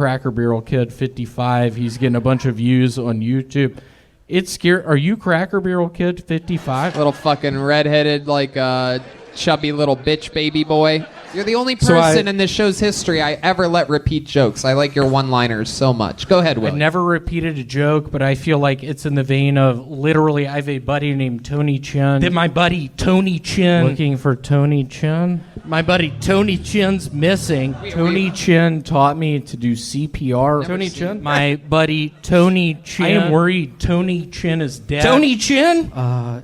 CrackerBarrelKid 55. He's getting a bunch of views on YouTube. It's scary. Are you CrackerBarrelKid 55? Little fucking redheaded, like, chubby little bitch baby boy. You're the only person in this show's history I ever let repeat jokes. I like your one-liners so much. Go ahead, Will. I've never repeated a joke, but I feel like it's in the vein of literally I have a buddy named Tony Chen. That my buddy Tony Chen. Looking for Tony Chen? My buddy Tony Chen's missing. Tony Chen taught me to do CPR. Tony Chen? My buddy Tony Chen. I am worried Tony Chen is dead. Tony Chen?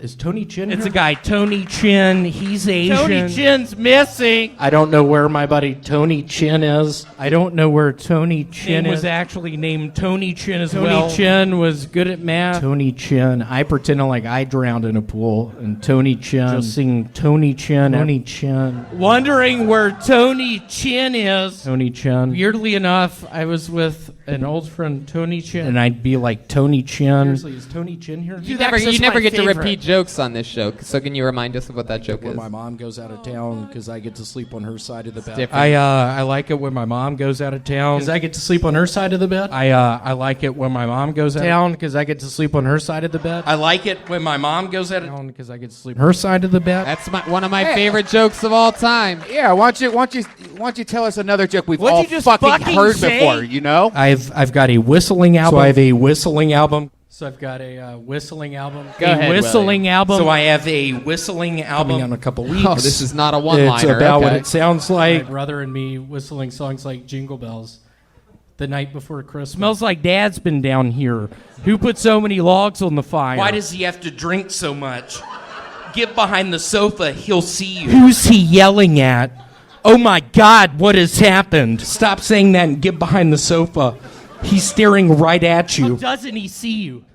Is Tony Chen here? It's a guy, Tony Chen. He's Asian. Tony Chen's missing. I don't know where my buddy Tony Chen is. I don't know where Tony Chen is. Was actually named Tony Chen as well. Tony Chen was good at math. Tony Chen. I pretended like I drowned in a pool, and Tony Chen just singing Tony Chen. Tony Chen. Wondering where Tony Chen is. Tony Chen. Weirdly enough, I was with an old friend, Tony Chen, and I'd be like, Tony Chen. Seriously, is Tony Chen here? You never get to repeat jokes on this show, so can you remind us of what that joke is? When my mom goes out of town because I get to sleep on her side of the bed. I like it when my mom goes out of town because I get to sleep on her side of the bed. I like it when my mom goes out of town because I get to sleep on her side of the bed. I like it when my mom goes out of town because I get to sleep on her side of the bed. That's one of my favorite jokes of all time. Yeah, why don't you tell us another joke we've all fucking heard before, you know? I've got a whistling album. So I have a whistling album. So I've got a whistling album. Go ahead, whistling album. So I have a whistling album. Coming out in a couple weeks. Oh, this is not a one-liner. It's about what it sounds like. My brother and me whistling songs like Jingle Bells the night before Christmas. Smells like Dad's been down here. Who put so many logs on the fire? Why does he have to drink so much? Get behind the sofa, he'll see you. Who's he yelling at? Oh my God, what has happened? Stop saying that and get behind the sofa. He's staring right at you. How doesn't he see you?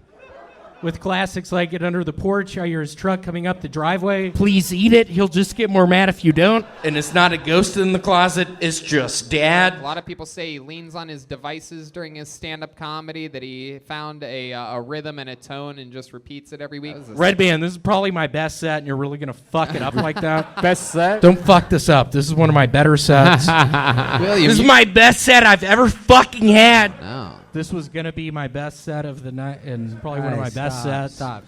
With classics like Get Under the Porch, I hear his truck coming up the driveway. Please eat it. He'll just get more mad if you don't. And it's not a ghost in the closet. It's just Dad. A lot of people say he leans on his devices during his stand-up comedy, that he found a rhythm and a tone and just repeats it every week. Red Band, this is probably my best set, and you're really going to fuck it up like that? Best set? Don't fuck this up. This is one of my better sets. William, this is my best set I've ever fucking had. No. This was going to be my best set of the night, and probably one of my best sets. Stop.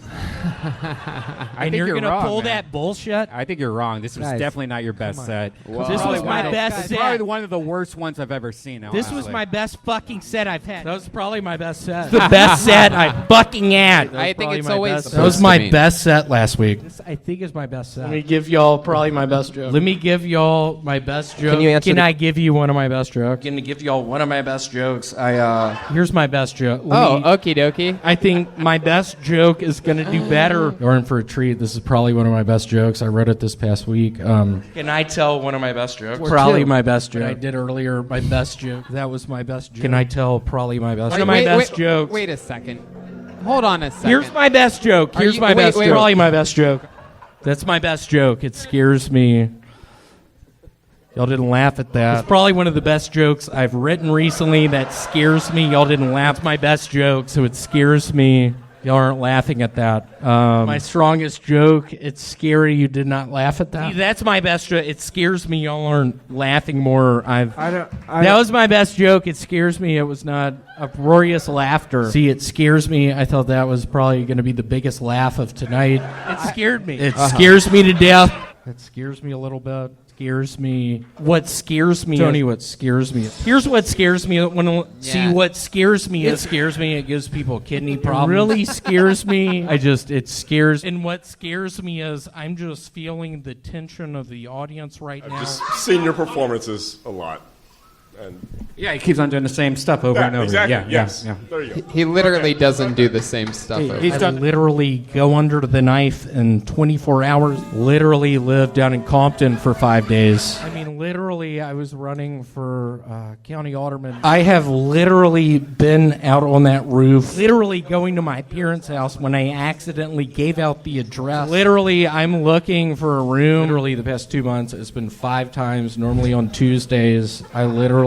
And you're going to pull that bullshit? I think you're wrong. This was definitely not your best set. This was my best set. Probably one of the worst ones I've ever seen. This was my best fucking set I've had. That was probably my best set. The best set I fucking had. I think it's always that was my best set last week. This, I think, is my best set. Let me give y'all probably my best joke. Let me give y'all my best joke. Can I give you one of my best jokes? Can I give y'all one of my best jokes? Here's my best joke. Okie dokie. I think my best joke is going to do better. You're in for a treat. This is probably one of my best jokes. I wrote it this past week. Can I tell one of my best jokes? Probably my best joke. I did earlier, my best joke. That was my best joke. Can I tell probably my best joke? One of my best jokes. Wait a second. Hold on a second. Here's my best joke. Here's my best joke. Probably my best joke. That's my best joke. It scares me. Y'all didn't laugh at that. It's probably one of the best jokes I've written recently that scares me. Y'all didn't laugh. It's my best joke, so it scares me. Y'all aren't laughing at that. My strongest joke, it's scary you did not laugh at that. See, that's my best joke. It scares me y'all aren't laughing more. That was my best joke. It scares me. It was not uproarious laughter. See, it scares me. I thought that was probably going to be the biggest laugh of tonight. It scared me. It scares me to death. It scares me a little bit. Scares me. What scares me, Tony? What scares me? Here's what scares me. See, what scares me is scares me. It gives people kidney problems. It really scares me. It scares. And what scares me is I'm just feeling the tension of the audience right now. I've just seen your performances a lot. And yeah, he keeps on doing the same stuff over and over. Exactly. Yes. There you go. He literally doesn't do the same stuff over. I literally go under the knife in 24 hours. Literally lived down in Compton for 5 days. I mean, literally, I was running for county alderman. I have literally been out on that roof, literally going to my parents' house when I accidentally gave out the address. Literally, I'm looking for a room. Literally, the past 2 months, it's been 5 times, normally on Tuesdays. I literally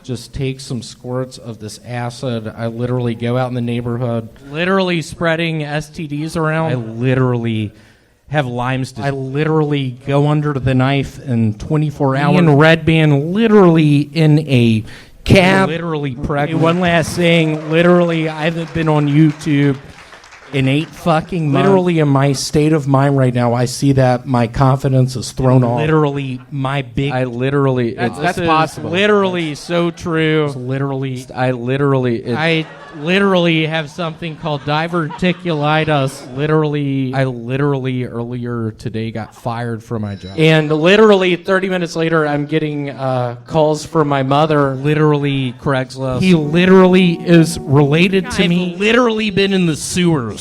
just take some squirts of this acid. I literally go out in the neighborhood, literally spreading STDs around. I literally have Lyme's disease. I literally go under the knife in 24 hours. Me and Red Band literally in a cab. Literally pregnant. One last thing. Literally, I haven't been on YouTube in 8 fucking months. Literally, in my state of mind right now, I see that my confidence is thrown off. Literally, my big... That's possible. Literally so true. I literally have something called diverticulitis. I literally earlier today got fired from my job. And literally 30 minutes later, I'm getting calls from my mother. Literally Craigslist. He literally is related to me. I've literally been in the sewers.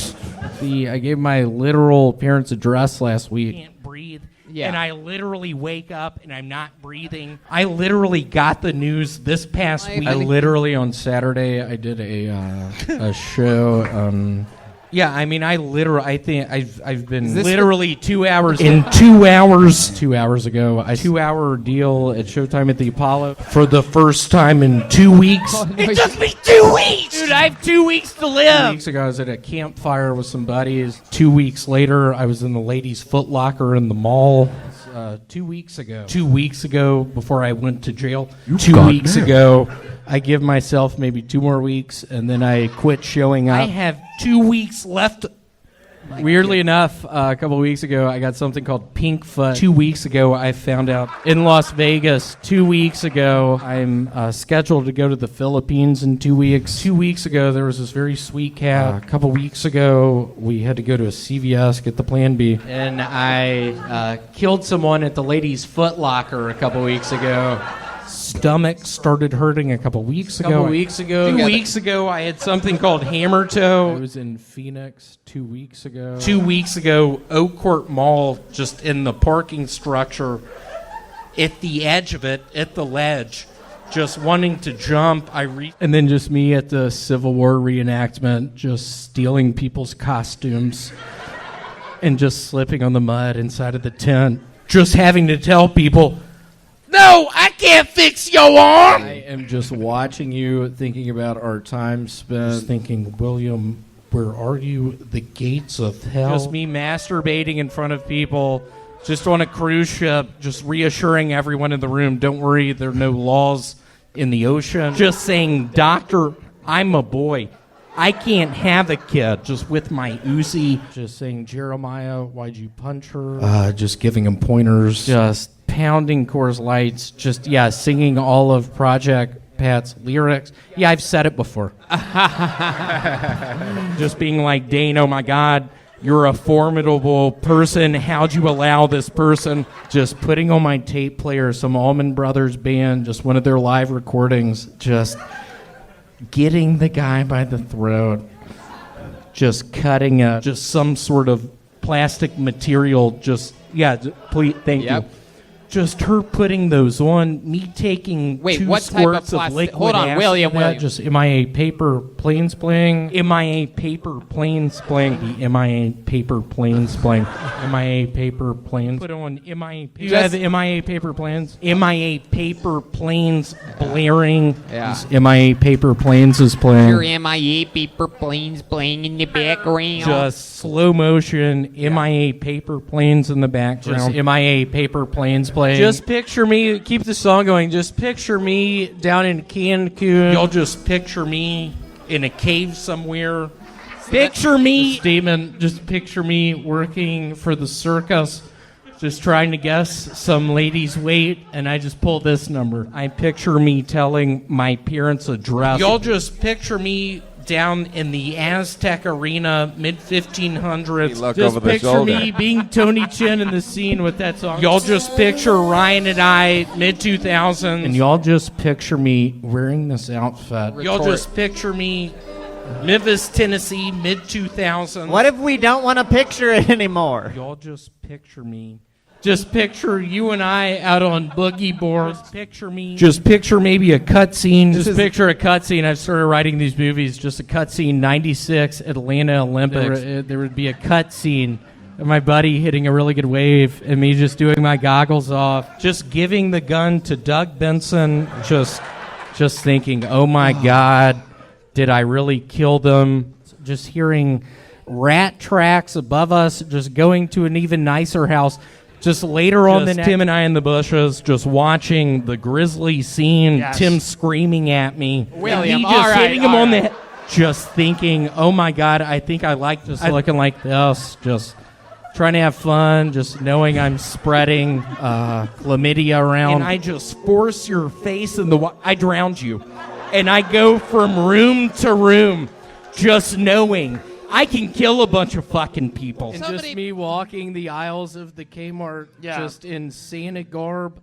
I gave my literal parents' address last week. I can't breathe. Yeah. And I literally wake up and I'm not breathing. I literally got the news this past week. I literally on Saturday I did a show. Yeah, I mean, I think I've been literally 2 hours. In 2 hours. 2 hours ago, a 2-hour deal at Showtime at the Apollo for the first time in 2 weeks. Oh, no, it took me 2 weeks! Dude, I have 2 weeks to live! 2 weeks ago, I was at a campfire with some buddies. 2 weeks later, I was in the ladies' Foot Locker in the mall. 2 weeks ago. 2 weeks ago, before I went to jail. 2 weeks ago, I give myself maybe 2 more weeks, and then I quit showing up. I have 2 weeks left. Weirdly enough, a couple of weeks ago, I got something called pink foot. 2 weeks ago, I found out in Las Vegas. 2 weeks ago, I'm scheduled to go to the Philippines in 2 weeks. 2 weeks ago, there was this very sweet cat. A couple weeks ago, we had to go to a CVS, get the Plan B. And I killed someone at the ladies' Foot Locker a couple weeks ago. Stomach started hurting a couple weeks ago. 2 weeks ago, I had something called hammer toe. I was in Phoenix 2 weeks ago. 2 weeks ago, Oak Court Mall, just in the parking structure, at the edge of it, at the ledge, just wanting to jump. And then just me at the Civil War reenactment, just stealing people's costumes and just slipping on the mud inside of the tent, just having to tell people, no, I can't fix your arm. I am just watching you, thinking about our time spent, just thinking, William, where are you? The gates of hell. Just me masturbating in front of people, just on a cruise ship, just reassuring everyone in the room, don't worry, there are no laws in the ocean. Just saying, doctor, I'm a boy. I can't have a kid. Just with my Uzi. Just saying, Jeremiah, why'd you punch her? Just giving him pointers. Just pounding Coors Lights, just, singing all of Project Pat's lyrics. Yeah, I've said it before. Just being like, Dane, oh my God, you're a formidable person. How'd you allow this person? Just putting on my tape player some Allman Brothers band, just one of their live recordings, just getting the guy by the throat, just cutting just some sort of plastic material, please, thank you. Just her putting those on, me taking two squirts of liquid Hold on, acid. William. Just, am I a paper plane splaying? Am I a paper plane splaying? Am I a paper plane splaying? Am I a paper plane? Put on, am I a paper? You have am I a paper planes? Am I a paper planes blaring? Yeah. Am I a paper planes is playing? Your MIA paper planes playing in the background. Just slow motion, MIA paper planes in the background. Just MIA paper planes playing. Just picture me, keep the song going, just picture me down in Cancun. Y'all just picture me in a cave somewhere. Picture me, statement, just picture me working for the circus, just trying to guess some lady's weight, and I just pull this number. I picture me telling my parents' address. Y'all just picture me down in the Aztec Arena, mid-1500s. Just picture me being Tony Chen in the scene with that song. Y'all just picture Ryan and I, mid-2000s. And y'all just picture me wearing this outfit. Y'all just picture me, Memphis, Tennessee, mid-2000s. What if we don't want to picture it anymore? Y'all just picture me. Just picture you and I out on boogie boards. Picture me. Just picture maybe a cutscene. Just picture a cutscene. I've started writing these movies. Just a cutscene. 96 Atlanta Olympics. There would be a cutscene of my buddy hitting a really good wave and me just doing my goggles off. Just giving the gun to Doug Benson. Just thinking, oh my God, did I really kill them? Just hearing rat tracks above us. Just going to an even nicer house. Just later on the night, Tim and I in the bushes, just watching the grisly scene, Tim screaming at me. William, and me just hitting him on the head, just thinking, oh my God, I think I like just looking like this, just trying to have fun, just knowing I'm spreading chlamydia around. And I just force your face in the I drowned you. And I go from room to room, just knowing I can kill a bunch of fucking people. And just me walking the aisles of the Kmart, just in Santa garb.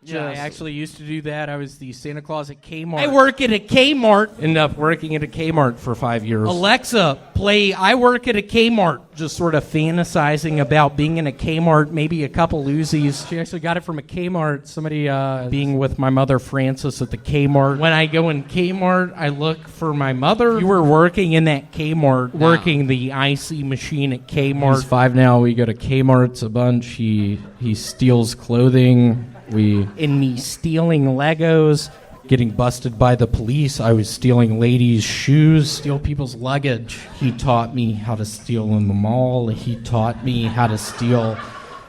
I actually used to do that. I was the Santa Claus at Kmart. I work at a Kmart. Ended up working at a Kmart for 5 years. Alexa, play I Work at a Kmart. Just sort of fantasizing about being in a Kmart, maybe a couple Uzis. She actually got it from a Kmart. Somebody being with my mother, Frances, at the Kmart. When I go in Kmart, I look for my mother. You were working in that Kmart, working the IC machine at Kmart. He's 5 now. We go to Kmart's a bunch. He steals clothing. In me stealing Legos, getting busted by the police. I was stealing ladies' shoes, steal people's luggage. He taught me how to steal in the mall. He taught me how to steal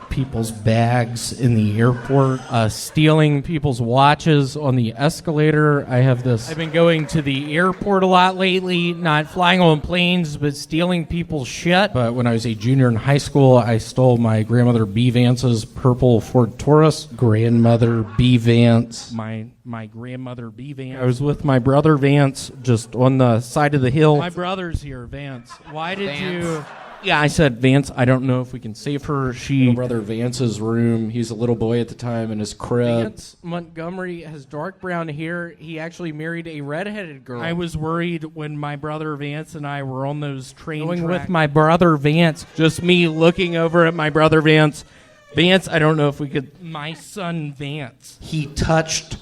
people's bags in the airport, stealing people's watches on the escalator. I've been going to the airport a lot lately, not flying on planes, but stealing people's shit. But when I was a junior in high school, I stole my grandmother B. Vance's purple Ford Taurus. Grandmother B. Vance. My grandmother B. Vance. I was with my brother Vance just on the side of the hill. My brother's here, Vance. Why did you... Yeah, I said, Vance, I don't know if we can save her. My brother Vance's room. He's a little boy at the time in his crib. Vance Montgomery has dark brown hair. He actually married a redheaded girl. I was worried when my brother Vance and I were on those train tracks. With my brother Vance, just me looking over at my brother Vance. Vance, I don't know if we could... My son Vance. He touched...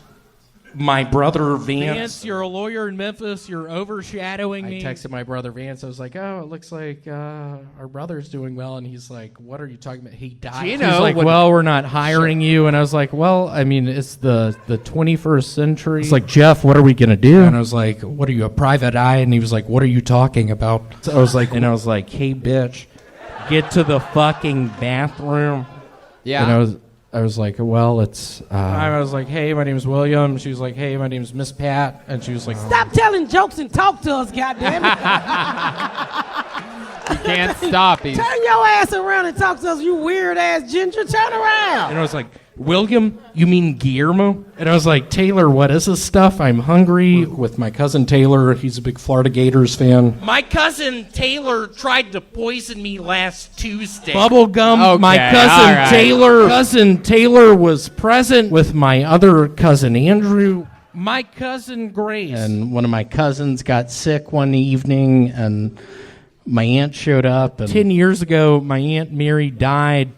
my brother Vance. Vance, you're a lawyer in Memphis. You're overshadowing me. I texted my brother Vance. I was like, oh, it looks like our brother's doing well. And he's like, what are you talking about? He died. He's like, well, we're not hiring you. And I was like, well, I mean, it's the 21st century. It's like, Jeff, what are we going to do? And I was like, what are you, a private eye? And he was like, what are you talking about? So I was like, hey, bitch, get to the fucking bathroom. Yeah. And I was like, well, it's... I was like, hey, my name's William. She was like, hey, my name's Miss Pat. And she was like... Stop telling jokes and talk to us, goddammit. You can't stop. Turn your ass around and talk to us, you weird-ass ginger. Turn around. And I was like, William, you mean Guillermo? And I was like, Taylor, what is this stuff? I'm hungry. With my cousin Taylor. He's a big Florida Gators fan. My cousin Taylor tried to poison me last Tuesday. Bubblegum. Okay, my cousin Taylor. Cousin Taylor was present with my other cousin Andrew. My cousin Grace. And one of my cousins got sick one evening, and my aunt showed up. And 10 years ago, my Aunt Mary died.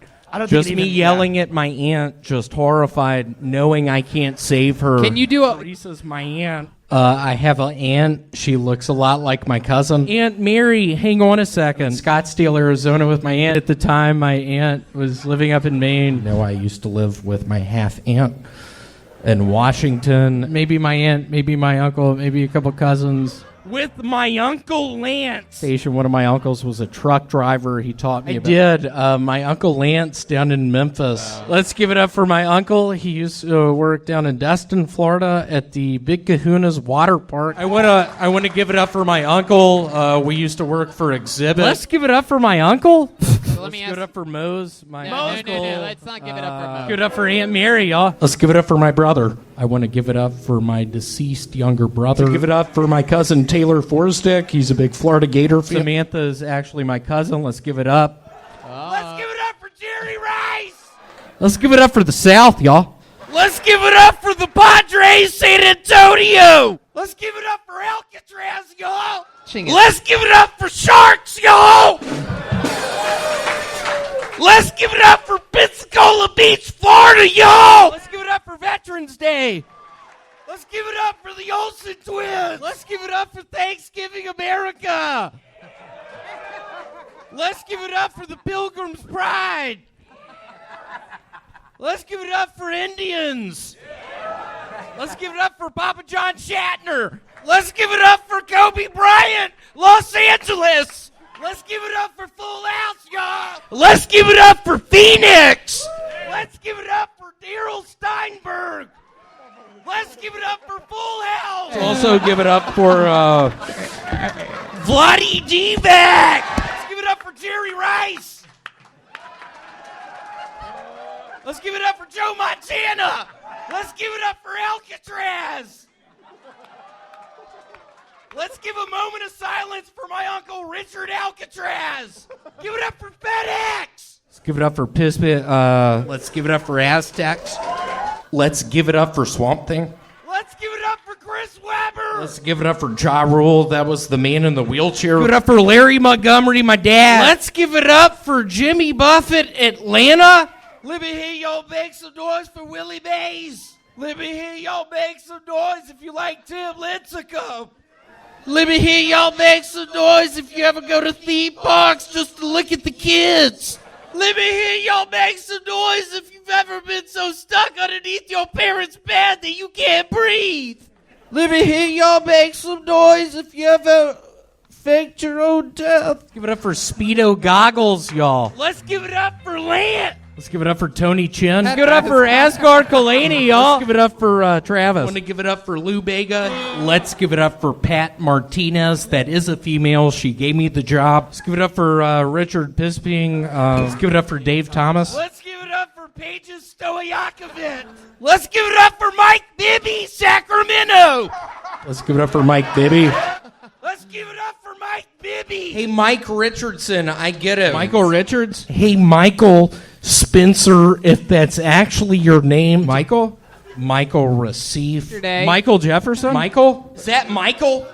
Just me yelling at my aunt, just horrified, knowing I can't save her. Can you do a... Teresa's my aunt. I have an aunt. She looks a lot like my cousin. Aunt Mary, hang on a second. Scottsdale, Arizona with my aunt. At the time, my aunt was living up in Maine. You know, I used to live with my half-aunt in Washington. Maybe my aunt, maybe my uncle, maybe a couple cousins. With my Uncle Lance. One of my uncles was a truck driver. He taught me my Uncle Lance down in Memphis. Wow. Let's give it up for my uncle. He used to work down in Destin, Florida at the Big Kahuna's water park. I want to give it up for my uncle. We used to work for Exhibit. Let's give it up for my uncle. Let's give it up for Mose, my uncle. No, let's not give it up for Mose. Give it up for Aunt Mary, y'all. Let's give it up for my brother. I want to give it up for my deceased younger brother. Give it up for my cousin Taylor Forstick. He's a big Florida Gator fan. Samantha is actually my cousin. Let's give it up. Let's give it up for Jerry Rice. Let's give it up for the South, y'all. Let's give it up for the Padres, San Antonio. Let's give it up for Alcatraz, y'all. Let's give it up for Sharks, y'all. Let's give it up for Pensacola Beach, Florida, y'all. Let's give it up for Veterans Day. Let's give it up for the Olsen twins. Let's give it up for Thanksgiving America. Let's give it up for the Pilgrim's Pride. Let's give it up for Indians. Let's give it up for Papa John Shatner. Let's give it up for Kobe Bryant, Los Angeles. Let's give it up for Full House, y'all. Let's give it up for Phoenix. Let's give it up for Daryl Steinberg. Let's give it up for Full House. Also give it up for Vladdy D-Back. Let's give it up for Jerry Rice. Let's give it up for Joe Montana. Let's give it up for Alcatraz. Let's give a moment of silence for my Uncle Richard Alcatraz. Give it up for FedEx. Let's give it up for Pisbit. Let's give it up for Aztecs. Let's give it up for Swamp Thing. Let's give it up for Chris Webber. Let's give it up for Ja Rule. That was the man in the wheelchair. Give it up for Larry Montgomery, my dad. Let's give it up for Jimmy Buffett, Atlanta. Let me hear y'all make some noise for Willie Mays. Let me hear y'all make some noise if you like Tim Lincecum. Let me hear y'all make some noise if you ever go to theme parks just to look at the kids. Let me hear y'all make some noise if you've ever been so stuck underneath your parents' bed that you can't breathe. Let me hear y'all make some noise if you ever faked your own death. Give it up for Speedo Goggles, y'all. Let's give it up for Lance. Let's give it up for Tony Chen. Let's give it up for Asgard Kalani, y'all. Let's give it up for Travis. I want to give it up for Lou Bega. Let's give it up for Pat Martinez. That is a female. She gave me the job. Let's give it up for Richard Pisping. Let's give it up for Dave Thomas. Let's give it up for Paige Stoyakovich. Let's give it up for Mike Bibby, Sacramento. Let's give it up for Mike Bibby. Let's give it up for Mike Bibby. Hey, Mike Richardson, I get it. Michael Richards? Hey, Michael Spencer, if that's actually your name. Michael? Michael Receif. Michael Jefferson? Michael? Is that Michael?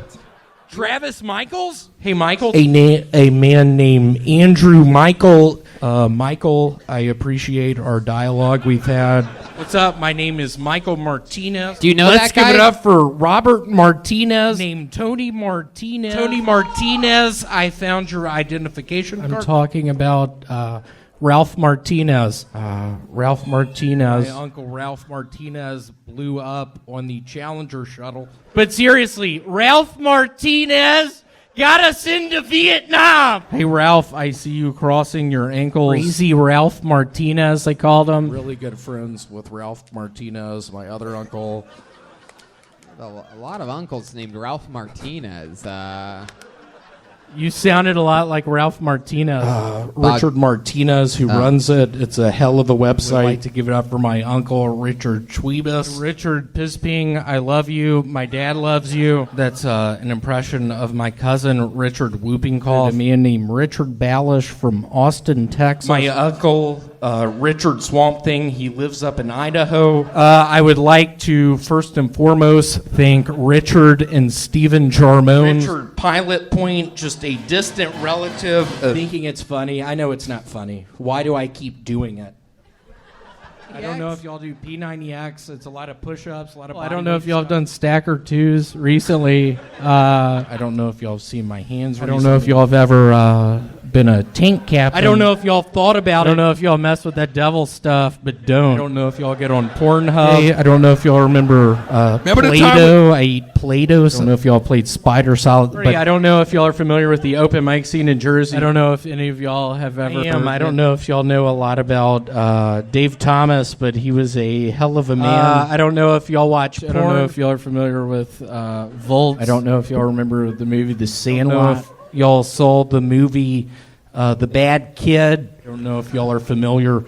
Travis Michaels? Hey, Michael. A man named Andrew Michael. Michael, I appreciate our dialogue we've had. What's up? My name is Michael Martinez. Do you know Let's that guy? give it up for Robert Martinez. Named Tony Martinez. Tony Martinez, I found your identification card. I'm talking about Ralph Martinez. Ralph Martinez. My uncle Ralph Martinez blew up on the Challenger shuttle. But seriously, Ralph Martinez got us into Vietnam. Hey, Ralph, I see you crossing your ankles. Crazy Ralph Martinez, they called him. Really good friends with Ralph Martinez, my other uncle. A lot of uncles named Ralph Martinez. You sounded a lot like Ralph Martinez. Richard Martinez, who runs it. It's a hell of a website. I'd like to give it up for my uncle, Richard Chwebus. Richard Pisping, I love you. My dad loves you. That's an impression of my cousin, Richard Whooping Cough. A man named Richard Balish from Austin, Texas. My uncle, Richard Swamp Thing, he lives up in Idaho. I would like to, first and foremost, thank Richard and Stephen Jarmone. Richard Pilot Point, just a distant relative. Thinking it's funny. I know it's not funny. Why do I keep doing it? I don't know if y'all do P90X. It's a lot of push-ups, a lot of. I don't know if y'all have done Stacker 2s recently. I don't know if y'all have seen my hands. I don't know if y'all have ever been a tank captain. I don't know if y'all thought about it. I don't know if y'all mess with that devil stuff, but don't. I don't know if y'all get on Pornhub. Hey, I don't know if y'all remember Play-Doh. I eat Play-Doh. I don't know if y'all played Spider Solid. But I don't know if y'all are familiar with the open mic scene in Jersey. I don't know if any of y'all have ever. I don't know if y'all know a lot about Dave Thomas, but he was a hell of a man. I don't know if y'all watch porn. I don't know if y'all are familiar with Volt. I don't know if y'all remember the movie The Sandlot. Y'all saw the movie The Bad Kid. I don't know if y'all are familiar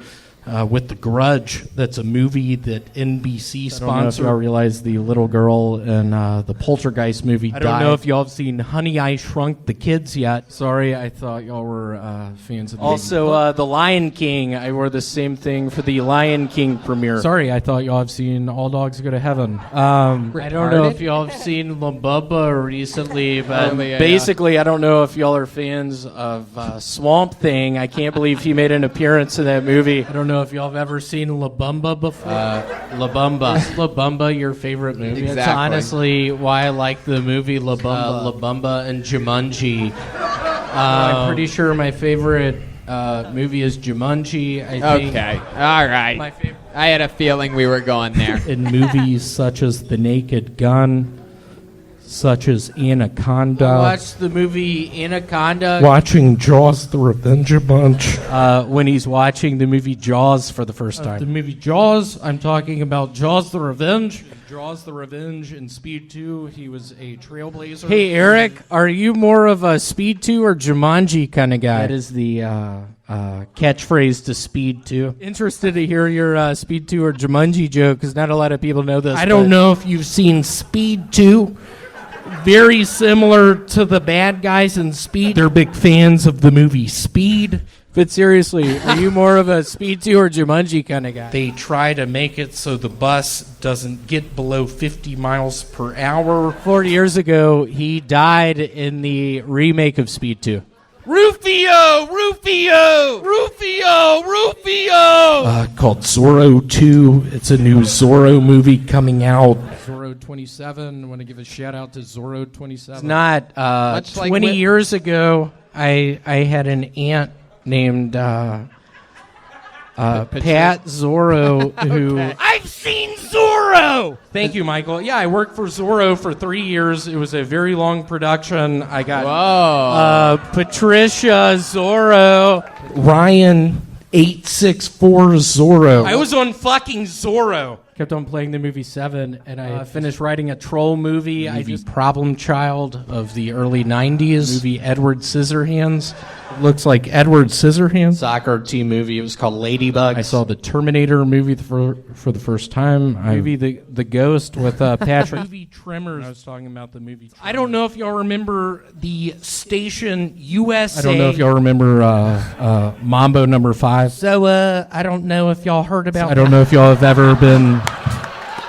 with The Grudge. That's a movie that NBC sponsored. I don't know if y'all realize the little girl in the Poltergeist movie died. I don't know if y'all have seen Honey, I Shrunk the Kids yet. Sorry, I thought y'all were fans of the Also, The Lion King. I wore the same thing for the Lion King premiere. Sorry, I thought y'all have seen All Dogs Go to Heaven. I don't know if y'all have seen La Bubba recently, but basically, I don't know if y'all are fans of Swamp Thing. I can't believe he made an appearance in that movie. I don't know if y'all have ever seen La Bamba before. La Bamba. Is La Bamba your favorite movie? Exactly. That's honestly why I like the movie La Bamba. La Bamba and Jumanji. I'm pretty sure my favorite movie is Jumanji. I think. Okay. All right. My favorite. I had a feeling we were going there. In movies such as The Naked Gun, such as Anaconda. I watched the movie Anaconda. Watching Jaws the Revenge a bunch. When he's watching the movie Jaws for the first time. The movie Jaws, I'm talking about Jaws the Revenge. Jaws the Revenge in Speed 2, he was a trailblazer. Hey, Eric, are you more of a Speed 2 or Jumanji kind of guy? That is the catchphrase to Speed 2. Interested to hear your Speed 2 or Jumanji joke, because not a lot of people know this. I don't know if you've seen Speed 2. Very similar to the bad guys in Speed. They're big fans of the movie Speed. But seriously, are you more of a Speed 2 or Jumanji kind of guy? They try to make it so the bus doesn't get below 50 miles per hour. 40 years ago, he died in the remake of Speed 2. Rufio! Rufio! Rufio! Rufio! Called Zorro 2. It's a new Zorro movie coming out. Zorro 27. I want to give a shout out to Zorro 27. It's not. 20 years ago, I had an aunt named Pat Zorro who... I've seen Zorro! Thank you, Michael. Yeah, I worked for Zorro for 3 years. It was a very long production. I got Patricia Zorro. Ryan 864 Zorro. I was on fucking Zorro. Kept on playing the movie Seven, and I finished writing a troll movie. I did Problem Child of the early 90s. Movie Edward Scissorhands. Looks like Edward Scissorhands. Soccer team movie. It was called Ladybugs. I saw the Terminator movie for the first time. Movie The Ghost with Patrick. Movie Tremors. I was talking about the movie Tremors. I don't know if y'all remember the station USA. I don't know if y'all remember Mambo number 5. So I don't know if y'all heard about. I don't know if y'all have ever been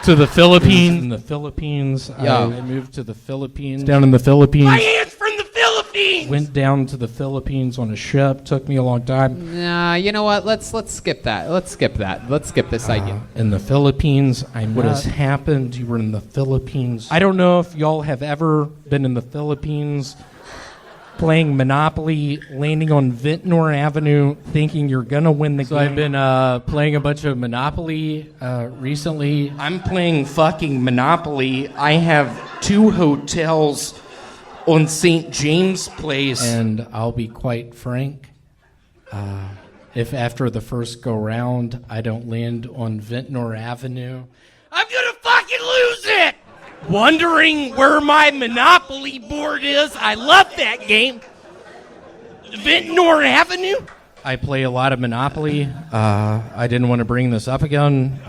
to the Philippines. In the Philippines. Yeah. I moved to the Philippines. Down in the Philippines. My aunt's from the Philippines! Went down to the Philippines on a ship. Took me a long time. Nah, you know what? Let's skip that. Let's skip this idea. In the Philippines, what has happened? You were in the Philippines. I don't know if y'all have ever been in the Philippines playing Monopoly, landing on Ventnor Avenue, thinking you're going to win the game. I've been playing a bunch of Monopoly recently. I'm playing fucking Monopoly. I have 2 hotels on St. James Place. And I'll be quite frank, if after the first go-round I don't land on Ventnor Avenue, I'm gonna fucking lose it! Wondering where my Monopoly board is. I love that game. Ventnor Avenue? I play a lot of Monopoly. I didn't want to bring this up again.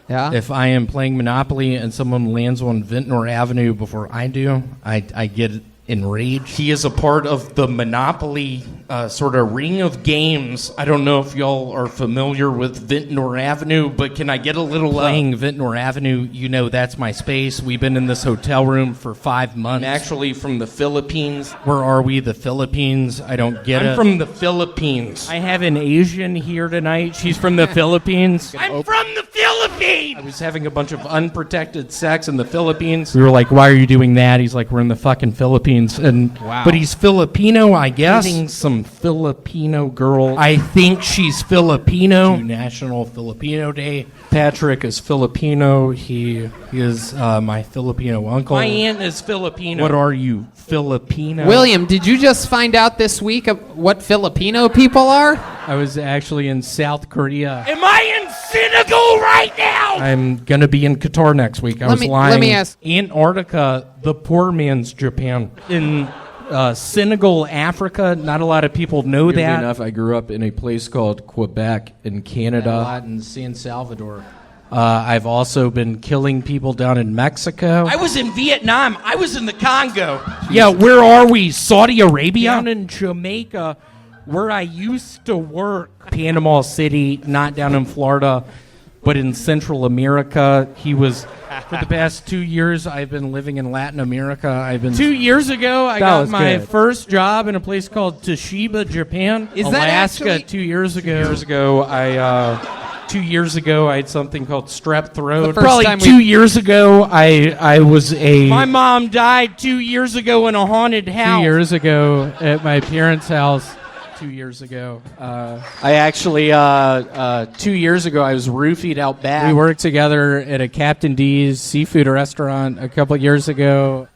If I am playing Monopoly and someone lands on Ventnor Avenue before I do, I get enraged. He is a part of the Monopoly sort of ring of games. I don't know if y'all are familiar with Ventnor Avenue, but can I get a little playing Ventnor Avenue? You know that's my space. We've been in this hotel room for 5 months. I'm actually from the Philippines. Where are we? The Philippines? I don't get it. I'm from the Philippines. I have an Asian here tonight. She's from the Philippines. I'm from the Philippines! I was having a bunch of unprotected sex in the Philippines. We were like, why are you doing that? He's like, we're in the fucking Philippines. And but he's Filipino, I guess. Dating some Filipino girl. I think she's Filipino. National Filipino Day. Patrick is Filipino. He is my Filipino uncle. My aunt is Filipino. What are you, Filipino? William, did you just find out this week of what Filipino people are? I was actually in South Korea. Am I in Senegal right now? I'm going to be in Qatar next week. I was lying. Let me ask. Antarctica, the poor man's Japan. In Senegal, Africa, not a lot of people know that. Enough, I grew up in a place called Quebec in Canada. A lot in San Salvador. I've also been killing people down in Mexico. I was in Vietnam. I was in the Congo. Yeah, where are we? Saudi Arabia? Down in Jamaica, where I used to work. Panama City, not down in Florida, but in Central America. He was... For the past 2 years, I've been living in Latin America. 2 years ago, I got my first job in a place called Toshiba, Japan. Is Alaska, that actually... 2 years ago. 2 years ago, I had something called strep throat. Probably 2 years ago, I was a... My mom died 2 years ago in a haunted house. 2 years ago at my parents' house. 2 years ago. I actually 2 years ago I was roofied out back. We worked together at a Captain D's seafood restaurant a couple years ago.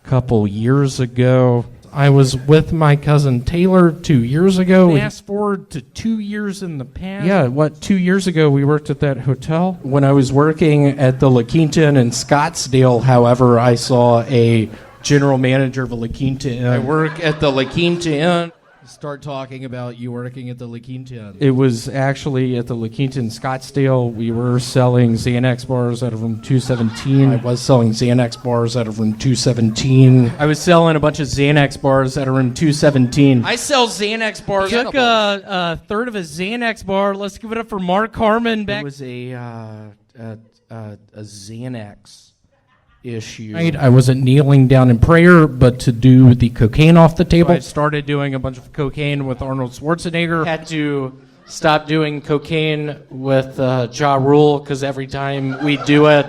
I was with my cousin Taylor 2 years ago. Fast forward to 2 years in the past. Yeah, 2 years ago we worked at that hotel. When I was working at the La Quinta Inn in Scottsdale, however, I saw a general manager of a La Quinta Inn. I work at the La Quinta Inn. Start talking about you working at the La Quinta Inn. It was actually at the La Quinta in Scottsdale. We were selling Xanax bars out of room 217. I was selling Xanax bars out of room 217. I was selling a bunch of Xanax bars out of room 217. I sell Xanax bars. Took a third of a Xanax bar. Let's give it up for Mark Harmon. It was a Xanax issue. I wasn't kneeling down in prayer, but to do the cocaine off the table. So I started doing a bunch of cocaine with Arnold Schwarzenegger. Had to stop doing cocaine with Ja Rule because every time we do it,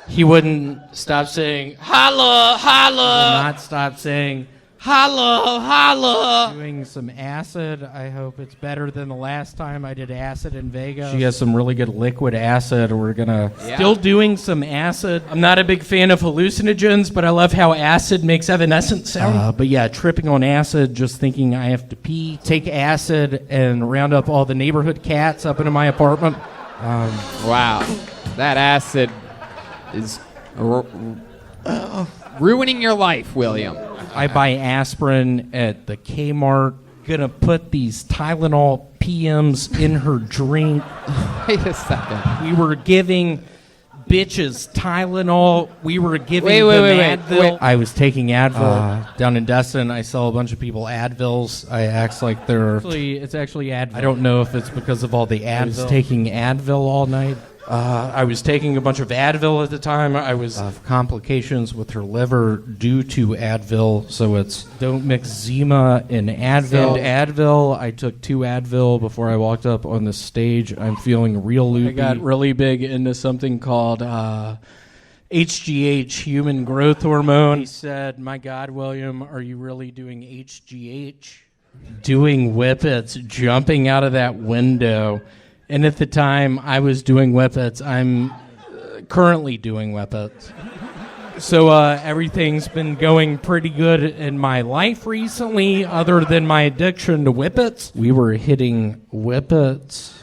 he wouldn't stop saying holla, holla. Not stop saying holla, holla. Doing some acid. I hope it's better than the last time I did acid in Vegas. She has some really good liquid acid. We're gonna still doing some acid. I'm not a big fan of hallucinogens, but I love how acid makes evanescent sound. But yeah, tripping on acid, just thinking I have to pee. Take acid and round up all the neighborhood cats up into my apartment. Wow, that acid is ruining your life, William. I buy aspirin at the Kmart. Gonna put these Tylenol PMs in her drink. Wait a second. We were giving bitches Tylenol. We were giving Advil. I was taking Advil. Down in Destin, I sell a bunch of people Advils. I act like they're... It's actually Advil. I don't know if it's because of all the Advil. I was taking Advil all night. I was taking a bunch of Advil at the time. I was complications with her liver due to Advil, so it's don't mix Zima and Advil. And Advil, I took 2 Advil before I walked up on the stage. I'm feeling real loopy. I got really big into something called HGH, human growth hormone. He said, "My God, William, are you really doing HGH?" Doing whippets, jumping out of that window. And at the time, I was doing whippets. I'm currently doing whippets. So everything's been going pretty good in my life recently, other than my addiction to whippets. We were hitting whippets.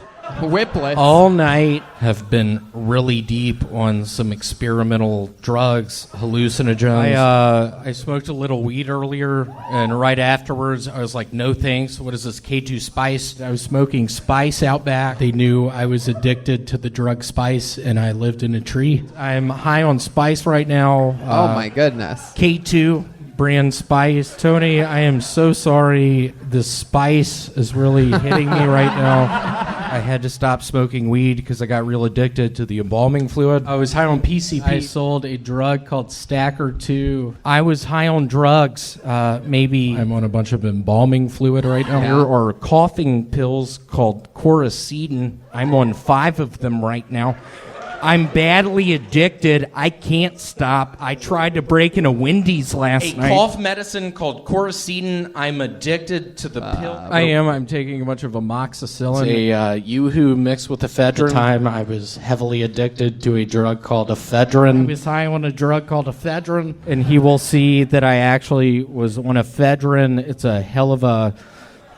Whiplets. All night. Have been really deep on some experimental drugs, hallucinogens. I smoked a little weed earlier, and right afterwards, I was like, no thanks. What is this, K2 Spice? I was smoking Spice out back. They knew I was addicted to the drug Spice, and I lived in a tree. I'm high on Spice right now. Oh, my goodness. K2. Brand Spice. Tony, I am so sorry. This spice is really hitting me right now. I had to stop smoking weed because I got real addicted to the embalming fluid. I was high on PCP. I sold a drug called Stacker 2. I was high on drugs. Maybe I'm on a bunch of embalming fluid right now. There are coughing pills called Coricidin. I'm on 5 of them right now. I'm badly addicted. I can't stop. I tried to break into Wendy's last night. A cough medicine called Coricidin. I'm addicted to the pill. I am. I'm taking a bunch of amoxicillin. It's a Yoo-hoo mixed with ephedrine. At the time, I was heavily addicted to a drug called ephedrine. I was high on a drug called ephedrine. And he will see that I actually was on ephedrine. It's a hell of a...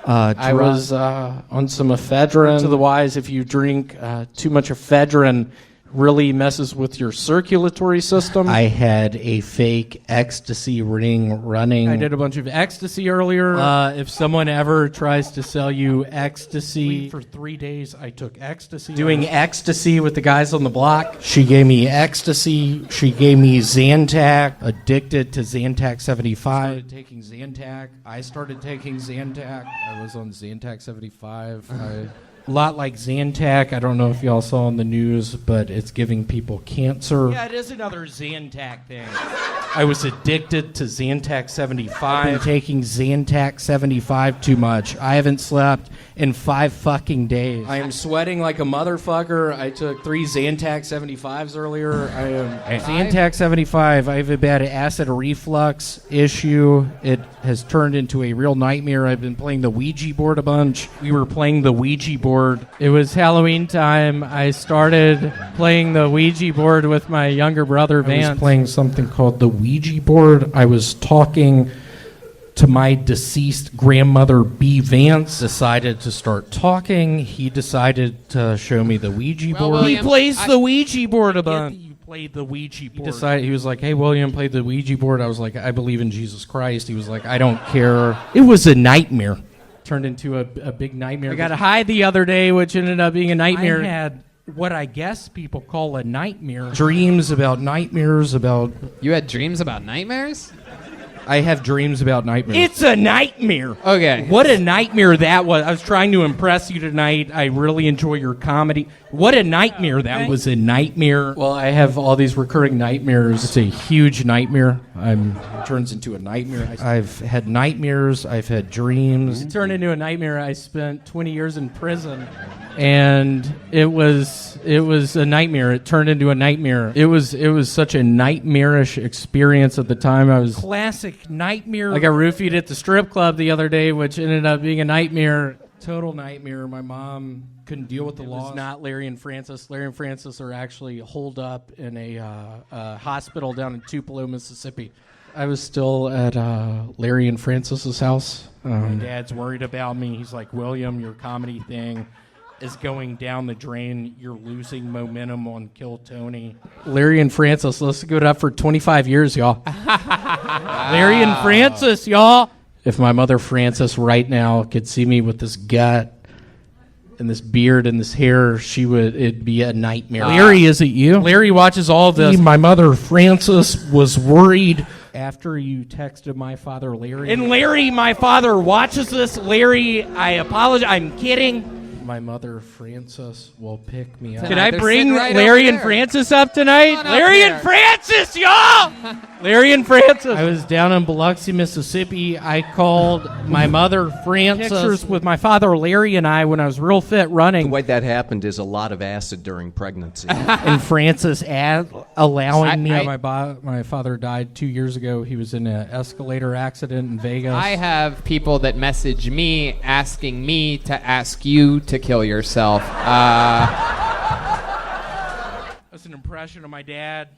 I was on some ephedrine. To the wise, if you drink too much ephedrine, really messes with your circulatory system. I had a fake ecstasy ring running. I did a bunch of ecstasy earlier. If someone ever tries to sell you ecstasy, for 3 days I took ecstasy. Doing ecstasy with the guys on the block. She gave me ecstasy. She gave me Zantac. Addicted to Zantac 75. Started taking Zantac. I started taking Zantac. I was on Zantac 75. A lot like Zantac. I don't know if y'all saw on the news, but it's giving people cancer. Yeah, it is another Zantac thing. I was addicted to Zantac 75. I've been taking Zantac 75 too much. I haven't slept in 5 fucking days. I am sweating like a motherfucker. I took 3 Zantac 75s earlier. Zantac 75. I have a bad acid reflux issue. It has turned into a real nightmare. I've been playing the Ouija board a bunch. We were playing the Ouija board. It was Halloween time. I started playing the Ouija board with my younger brother, Vance. I was playing something called the Ouija board. I was talking to my deceased grandmother, B. Vance. Decided to start talking. He decided to show me the Ouija board. William, he plays the Ouija board a bunch. Played the Ouija board. He was like, hey, William, played the Ouija board. I was like, I believe in Jesus Christ. He was like, I don't care. It was a nightmare. Turned into a big nightmare. I got high the other day, which ended up being a nightmare. I had what I guess people call a nightmare. Dreams about nightmares about... You had dreams about nightmares? I have dreams about nightmares. It's a nightmare. Okay. What a nightmare that was. I was trying to impress you tonight. I really enjoy your comedy. What a nightmare that was. A nightmare. Well, I have all these recurring nightmares. It's a huge nightmare. It turns into a nightmare. I've had nightmares. I've had dreams. It turned into a nightmare. I spent 20 years in prison. And it was a nightmare. It turned into a nightmare. It was such a nightmarish experience at the time. I was classic nightmare. I got roofied at the strip club the other day, which ended up being a nightmare. Total nightmare. My mom couldn't deal with the loss. It was not Larry and Francis. Larry and Francis are actually holed up in a hospital down in Tupelo, Mississippi. I was still at Larry and Francis's house. My dad's worried about me. He's like, William, your comedy thing is going down the drain. You're losing momentum on Kill Tony. Larry and Francis, let's give it up for 25 years, y'all. Larry and Francis, y'all. If my mother Francis right now could see me with this gut and this beard and this hair, it'd be a nightmare. Larry, is it you? Larry watches all of this. My mother Francis was worried after you texted my father Larry. And Larry, my father, watches this. Larry, I apologize. I'm kidding. My mother Francis will pick me up. Can I bring Larry and Francis up tonight? Larry and Francis, y'all! Larry and Francis. I was down in Biloxi, Mississippi. I called my mother Francis. Pictures with my father Larry and I when I was real fit running. The way that happened is a lot of acid during pregnancy. And Francis allowing me. My father died 2 years ago. He was in an escalator accident in Vegas. I have people that message me asking me to ask you to kill yourself. That's an impression of my dad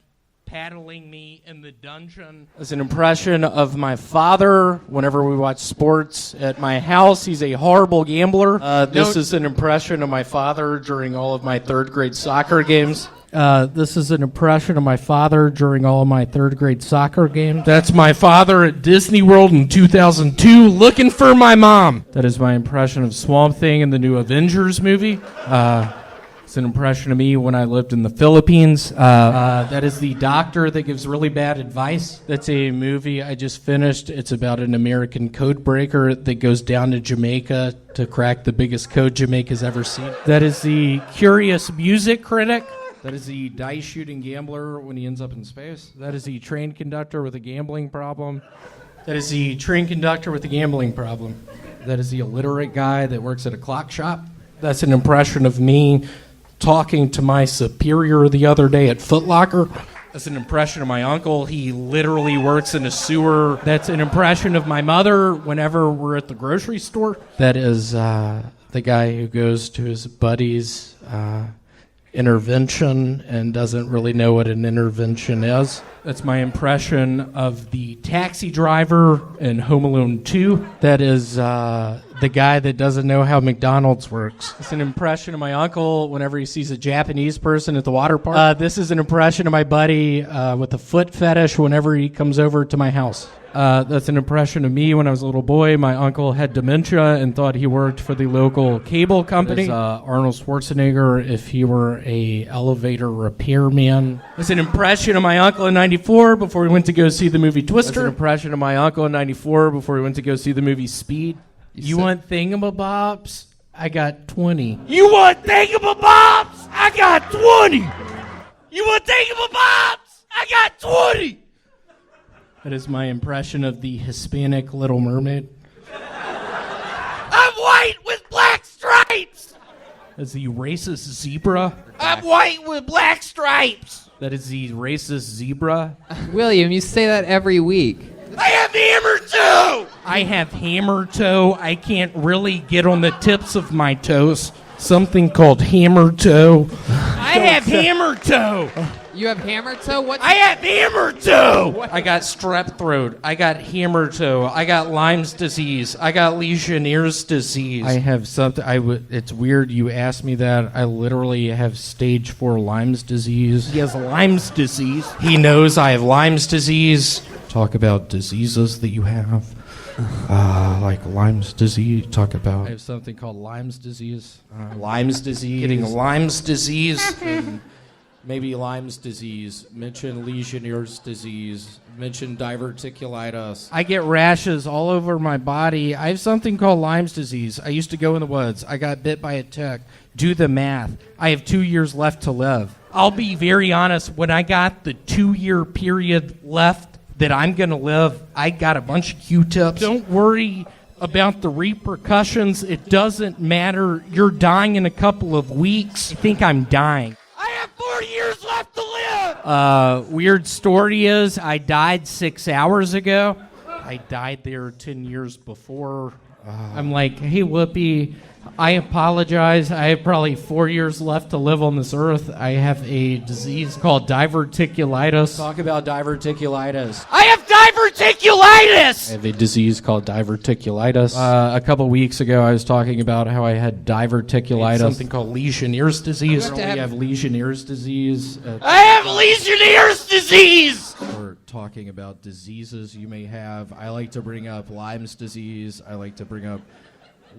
paddling me in the dungeon. That's an impression of my father whenever we watch sports at my house. He's a horrible gambler. This is an impression of my father during all of my 3rd grade soccer games. This is an impression of my father during all of my 3rd grade soccer games. That's my father at Disney World in 2002 looking for my mom. That is my impression of Swamp Thing in the new Avengers movie. It's an impression of me when I lived in the Philippines. That is the doctor that gives really bad advice. That's a movie I just finished. It's about an American code breaker that goes down to Jamaica to crack the biggest code Jamaica's ever seen. That is the curious music critic. That is the dice shooting gambler when he ends up in space. That is the train conductor with a gambling problem. That is the train conductor with a gambling problem. That is the illiterate guy that works at a clock shop. That's an impression of me talking to my superior the other day at Foot Locker. That's an impression of my uncle. He literally works in a sewer. That's an impression of my mother whenever we're at the grocery store. That is the guy who goes to his buddy's intervention and doesn't really know what an intervention is. That's my impression of the taxi driver in Home Alone 2. That is the guy that doesn't know how McDonald's works. It's an impression of my uncle whenever he sees a Japanese person at the water park. This is an impression of my buddy with a foot fetish whenever he comes over to my house. That's an impression of me when I was a little boy. My uncle had dementia and thought he worked for the local cable company. Arnold Schwarzenegger if he were a elevator repairman. That's an impression of my uncle in 94 before we went to go see the movie Twister. That's an impression of my uncle in 94 before we went to go see the movie Speed. You want thingamabobs? I got 20. You want thingamabobs? I got 20. You want thingamabobs? I got 20. That is my impression of the Hispanic Little Mermaid. I'm white with black stripes. That's the racist zebra. I'm white with black stripes. That is the racist zebra. William, you say that every week. I have hammer toe. I have hammer toe. I can't really get on the tips of my toes. Something called hammer toe. I have hammer toe. You have hammer toe? What? I have hammer toe. I got strep throat. I got hammer toe. I got Lyme's disease. I got Legionnaire's disease. I have something. It's weird you asked me that. I literally have stage 4 Lyme's disease. He has Lyme's disease. He knows I have Lyme's disease. Talk about diseases that you have. Like Lyme's disease. Talk about. I have something called Lyme's disease. Lyme's disease. Getting Lyme's disease. Maybe Lyme's disease. Mention Legionnaire's disease. Mention diverticulitis. I get rashes all over my body. I have something called Lyme's disease. I used to go in the woods. I got bit by a tick. Do the math. I have 2 years left to live. I'll be very honest. When I got the 2-year period left that I'm going to live, I got a bunch of Q-tips. Don't worry about the repercussions. It doesn't matter. You're dying in a couple of weeks. I think I'm dying. I have 4 years left to live. Weird story is I died 6 hours ago. I died there 10 years before. I'm like, hey, Whoopi, I apologize. I have probably 4 years left to live on this earth. I have a disease called diverticulitis. Talk about diverticulitis. I have diverticulitis. I have a disease called diverticulitis. A couple weeks ago, I was talking about how I had diverticulitis. Something called Legionnaire's disease. I have Legionnaire's disease. I have Legionnaire's disease. We're talking about diseases you may have. I like to bring up Lyme's disease. I like to bring up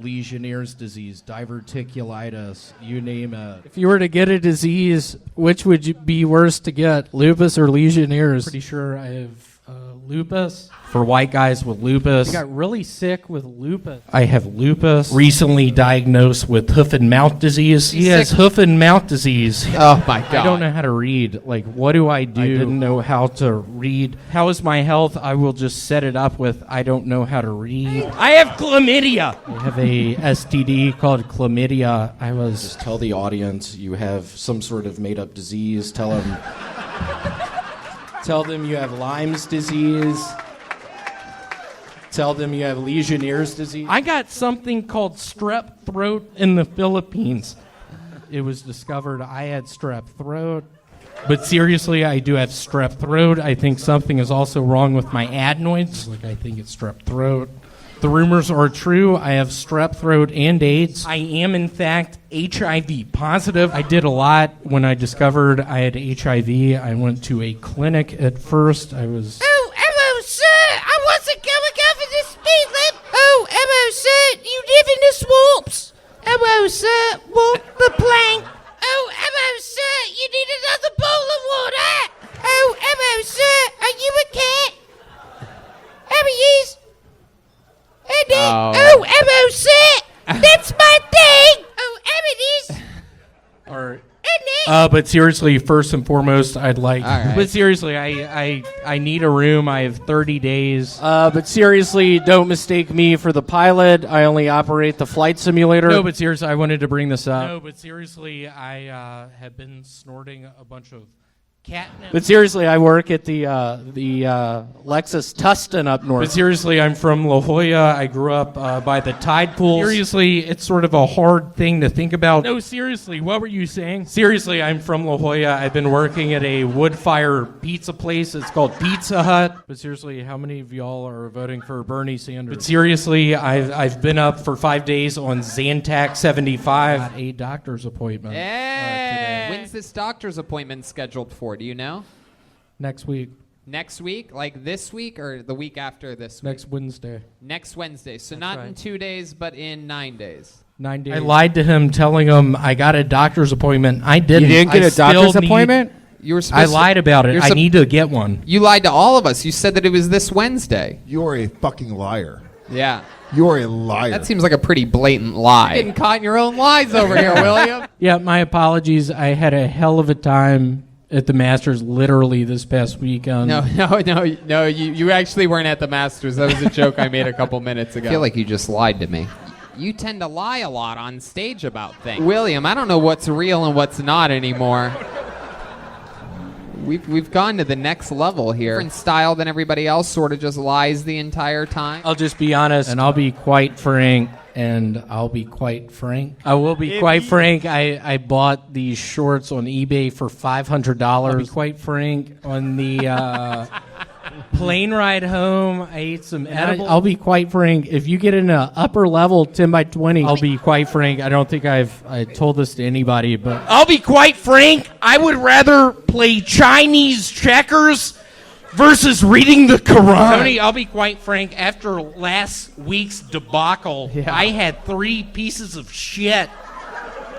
Legionnaire's disease, diverticulitis, you name it. If you were to get a disease, which would you be worse to get, lupus or Legionnaire's? Pretty sure I have lupus. For white guys with lupus. I got really sick with lupus. I have lupus. Recently diagnosed with hoof and mouth disease. He has hoof and mouth disease. Oh my God. I don't know how to read. Like, what do I do? I didn't know how to read. How is my health? I will just set it up with I don't know how to read. I have chlamydia. I have a STD called chlamydia. Just tell the audience you have some sort of made-up disease. Tell them you have Lyme's disease. Tell them you have Legionnaire's disease. I got something called strep throat in the Philippines. It was discovered I had strep throat. But seriously, I do have strep throat. I think something is also wrong with my adenoids. Like, I think it's strep throat. The rumors are true. I have strep throat and AIDS. I am, in fact, HIV positive. I did a lot when I discovered I had HIV. I went to a clinic at first. Oh, hello, sir. I wasn't going over the speed limit. Oh, hello, sir. You live in the swamps. Hello, sir. Walk the plank. Oh, hello, sir. You need another bowl of water. Oh, hello, sir. Are you a cat? How are you? Oh, hello, sir. That's my thing. Oh, it is. All right. But seriously, first and foremost, I'd like. Right. But seriously, I need a room. I have 30 days. But seriously, don't mistake me for the pilot. I only operate the flight simulator. No, but seriously, I wanted to bring this up. No, but seriously, I have been snorting a bunch of catnip. But seriously, I work at the Lexus Tustin up north. But seriously, I'm from La Jolla. I grew up by the tide pools. Seriously, it's sort of a hard thing to think about. No, seriously, what were you saying? Seriously, I'm from La Jolla. I've been working at a wood fire pizza place. It's called Pizza Hut. But seriously, how many of y'all are voting for Bernie Sanders? But seriously, I've been up for 5 days on Zantac 75. Got a doctor's appointment. Hey! When's this doctor's appointment scheduled for? Do you know? Next week. Next week? Like this week or the week after this week? Next Wednesday. Next Wednesday. So That's not right. in 2 days, but in 9 days. 9 days. I lied to him, telling him I got a doctor's appointment. I didn't. You didn't get a doctor's appointment? You were I lied about it. I need to get one. You lied to all of us. You said that it was this Wednesday. You're a fucking liar. Yeah. You're a liar. That seems like a pretty blatant lie. You're getting caught in your own lies over here, William. Yeah, my apologies. I had a hell of a time at the Masters literally this past weekend. No. You actually weren't at the Masters. That was a joke I made a couple minutes ago. I feel like you just lied to me. You tend to lie a lot on stage about things. William, I don't know what's real and what's not anymore. We've gone to the next level here. Different style than everybody else, sort of just lies the entire time. I'll just be honest, and I'll be quite frank, I will be quite frank. I bought these shorts on eBay for $500. I'll be quite frank. On the plane ride home, I ate some edibles. I'll be quite frank. If you get in an upper level 10 by 20, I'll be quite frank. I don't think I told this to anybody, but I'll be quite frank. I would rather play Chinese checkers versus reading the Quran. Tony, I'll be quite frank. After last week's debacle, I had 3 pieces of shit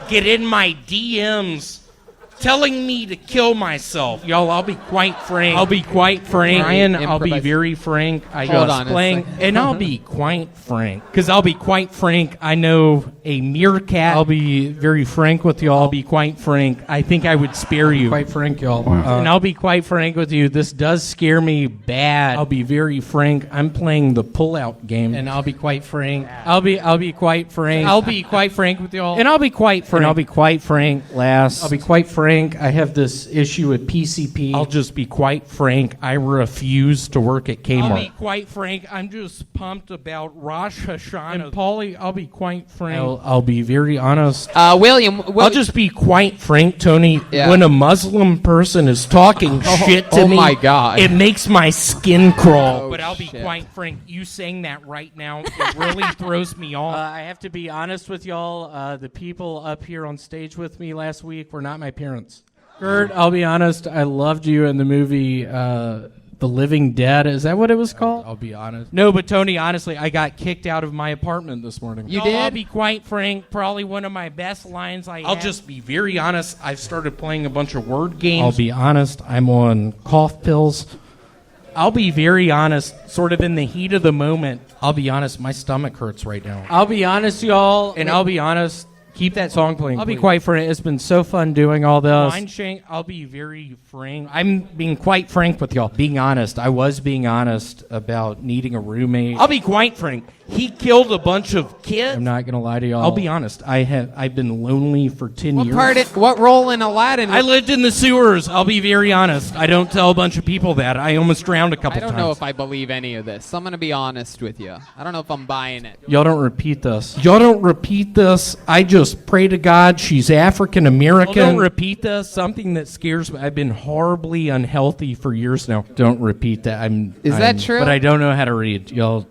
get in my DMs telling me to kill myself. Y'all, I'll be quite frank. Ryan, I'll be very frank. I'll be quite frank. Because I'll be quite frank, I know a meerkat. I'll be very frank with y'all. I'll be quite frank. I think I would spare you. quite frank, y'all. And I'll be quite frank with you. This does scare me bad. I'll be very frank. I'm playing the pull-out game, and I'll be quite frank. I'll be quite frank. I'll be quite frank with y'all. And I'll be quite frank. And I'll be quite frank last. I'll be quite frank. I have this issue with PCP. I'll just be quite frank. I refuse to work at Kmart. I'll be quite frank. I'm just pumped about Rosh Hashanah. And Paulie, I'll be quite frank. I'll be very honest. William, I'll just be quite frank, Tony. Yeah. When a Muslim person is talking shit to me, my God. It makes my skin crawl. But I'll be quite frank. You saying that right now, it really throws me off. I have to be honest with y'all. The people up here on stage with me last week were not my parents. Kurt, I'll be honest. I loved you in the movie The Living Dead. Is that what it was called? I'll be honest. No, but Tony, honestly, I got kicked out of my apartment this morning. You did? I'll be quite frank. Probably one of my best lines I'll just be very honest. I've started playing a bunch of word games. I'll be honest. I'm on cough pills. I'll be very honest, sort of in the heat of the moment. I'll be honest. My stomach hurts right now. I'll be honest, y'all, and I'll be honest. Keep that song playing. I'll be quite frank. It's been so fun doing all this. I'll be very frank. I'm being quite frank with y'all. Being honest. I was being honest about needing a roommate. I'll be quite frank. He killed a bunch of kids. I'm not gonna lie to y'all. I'll be honest. I've been lonely for 10 years. What role in Aladdin? I lived in the sewers. I'll be very honest. I don't tell a bunch of people that. I almost drowned a couple times. I don't know if I believe any of this. I'm gonna be honest with you. I don't know if I'm buying it. Y'all don't repeat this. I just pray to God she's African American. Don't repeat this. Something that scares me. I've been horribly unhealthy for years now. Don't repeat that. Is that true? But I don't know how to read. Y'all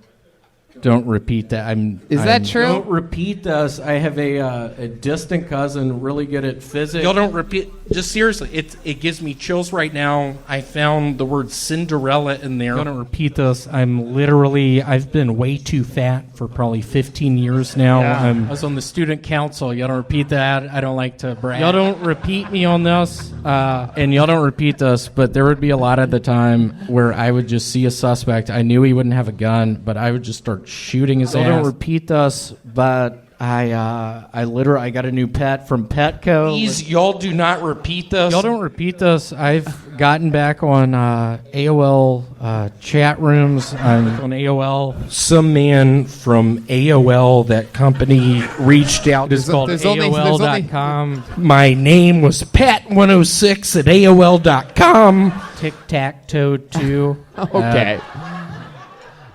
don't repeat that. Is that true? Don't repeat this. I have a distant cousin really good at physics. Y'all don't repeat. Just seriously, it gives me chills right now. I found the word Cinderella in there. Y'all don't repeat this. I've been way too fat for probably 15 years now. Yeah. I was on the student council. Y'all don't repeat that. I don't like to brag. Y'all don't repeat me on this. And y'all don't repeat this, but there would be a lot of the time where I would just see a suspect. I knew he wouldn't have a gun, but I would just start shooting his ass. Y'all don't repeat this, but I literally got a new pet from Petco. Please, y'all do not repeat this. Y'all don't repeat this. I've gotten back on AOL chat rooms. I'm on AOL. Some man from AOL, that company, reached out. It's called AOL.com. My name was Pat106 at AOL.com. Tic-tac-toe 2. Okay.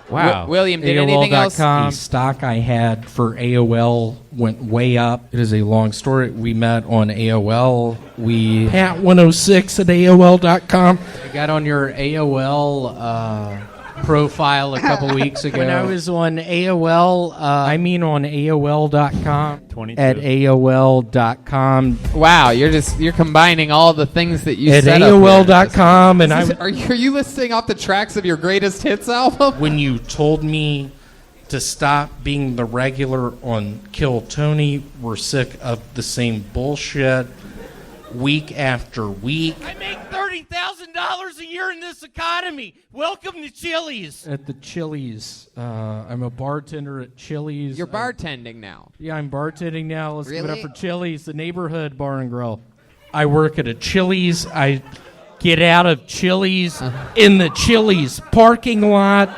Wow. William, did anything else? The stock I had for AOL went way up. It is a long story. We met on AOL. Pat106 at AOL.com. I got on your AOL profile a couple weeks ago. When I was on AOL, on AOL.com. 22. At AOL.com. Wow, you're combining all the things that you at said AOL.com. And are you listing off the tracks of your greatest hits album? When you told me to stop being the regular on Kill Tony, we're sick of the same bullshit week after week. I make $30,000 a year in this economy. Welcome to Chili's. At the Chili's. I'm a bartender at Chili's. You're bartending now. Yeah, I'm bartending now. Let's give it up for Chili's, the neighborhood bar and grill. I work at a Chili's. I get out of Chili's in the Chili's parking lot.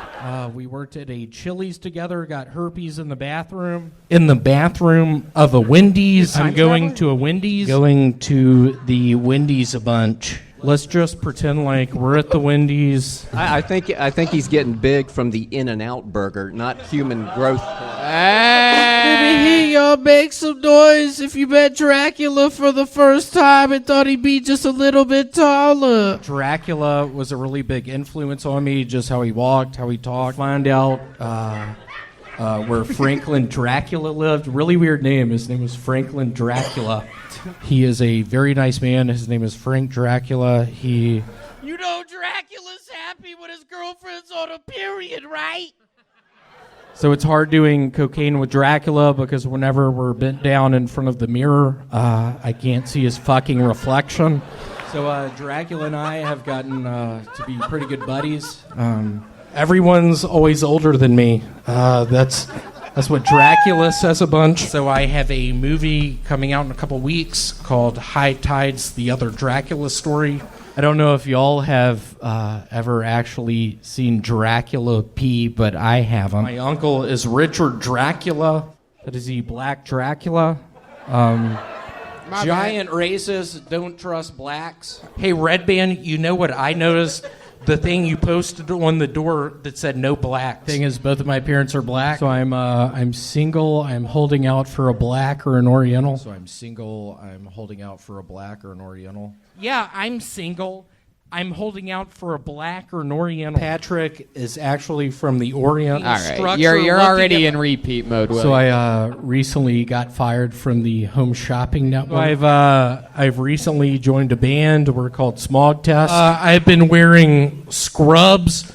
We worked at a Chili's together, got herpes in the bathroom. In the bathroom of a Wendy's. I'm going to a Wendy's. Going to the Wendy's a bunch. Let's just pretend like we're at the Wendy's. I think he's getting big from the In-N-Out burger, not human growth. Let me hear y'all make some noise if you met Dracula for the first time and thought he'd be just a little bit taller. Dracula was a really big influence on me, just how he walked, how he talked. Find out where Franklin Dracula lived. Really weird name. His name was Franklin Dracula. He is a very nice man. His name is Frank Dracula. You know Dracula's happy when his girlfriend's on a period, right? So it's hard doing cocaine with Dracula because whenever we're bent down in front of the mirror, I can't see his fucking reflection. So Dracula and I have gotten to be pretty good buddies. Everyone's always older than me. That's what Dracula says a bunch. So I have a movie coming out in a couple weeks called High Tides, the Other Dracula Story. I don't know if y'all have ever actually seen Dracula pee, but I haven't. My uncle is Richard Dracula. That is he Black Dracula. Giant races don't trust blacks. Hey, Red Band, you know what I noticed? The thing you posted on the door that said no blacks. Thing is, both of my parents are black. So I'm single. I'm holding out for a black or an Oriental. I'm holding out for a black or an Oriental. Yeah, I'm single. I'm holding out for a black or an Oriental. Patrick is actually from the Orient. All right, you're already in repeat mode, Will. So I recently got fired from the Home Shopping Network. I've recently joined a band. We're called Smog Test. I've been wearing scrubs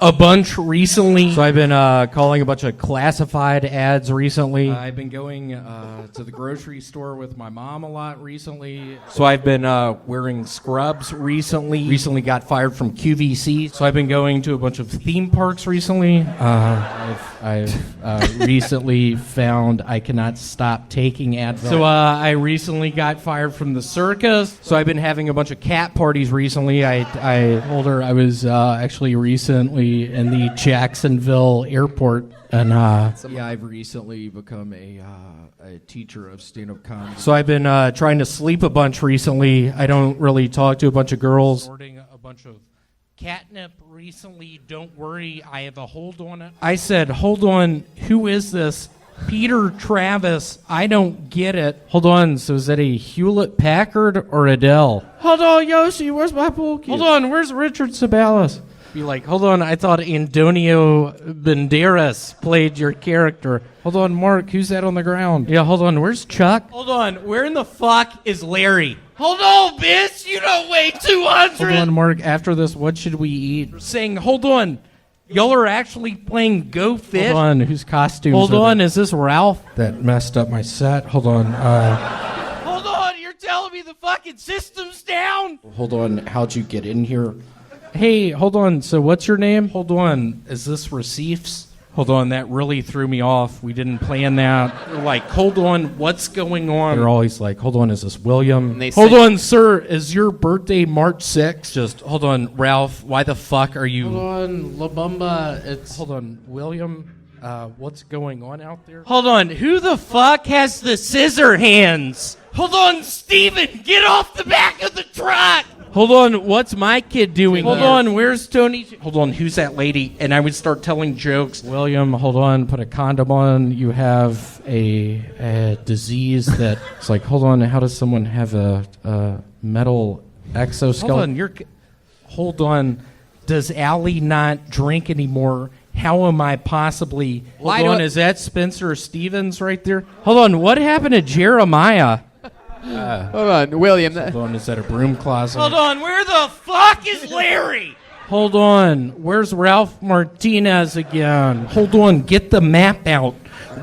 a bunch recently. So I've been calling a bunch of classified ads recently. I've been going to the grocery store with my mom a lot recently. So I've been wearing scrubs recently. Recently got fired from QVC. So I've been going to a bunch of theme parks recently. I've recently found I cannot stop taking Advil. So I recently got fired from the circus. So I've been having a bunch of cat parties recently. I told her I was actually recently in the Jacksonville airport, and I've recently become a teacher of stand-up comedy. So I've been trying to sleep a bunch recently. I don't really talk to a bunch of girls. Sorting a bunch of catnip recently. Don't worry, I have a hold on it. I said, hold on, who is this? Peter Travis, I don't get it. Hold on, so is that a Hewlett Packard or Adele? Hold on, Yoshi, where's my pool cue? Hold on, where's Richard Sabalas? Be like, hold on, I thought Antonio Banderas played your character. Hold on, Mark, who's that on the ground? Yeah, hold on, where's Chuck? Hold on, where in the fuck is Larry? Hold on, bitch, you don't weigh 200. Hold on, Mark, after this, what should we eat? Saying, hold on, y'all are actually playing Go Fish? Hold on, whose costumes? Hold on, is this Ralph? That messed up my set. Hold on, Hold on, you're telling me the fucking system's down? Hold on, how'd you get in here? Hey, hold on. So what's your name? Hold on. Is this Receipts? Hold on. That really threw me off. We didn't plan that. They're like, hold on. What's going on? They're always like, hold on. Is this William? Hold on, sir. Is your birthday March 6th? Just hold on, Ralph. Why the fuck are you? Hold on, La Bamba. Hold on, William. What's going on out there? Hold on. Who the fuck has the scissor hands? Hold on, Steven. Get off the back of the truck. Hold on, what's my kid doing? Hold on, where's Tony? Hold on, who's that lady? And I would start telling jokes. William, hold on, put a condom on. You have a disease that... It's like, hold on, how does someone have a metal exoskeleton? Hold on, does Allie not drink anymore? How am I possibly... Hold on, is that Spencer Stevens right there? Hold on, what happened to Jeremiah? Hold on, William. Hold on, is that a broom closet? Hold on, where the fuck is Larry? Hold on, where's Ralph Martinez again? Hold on, get the map out.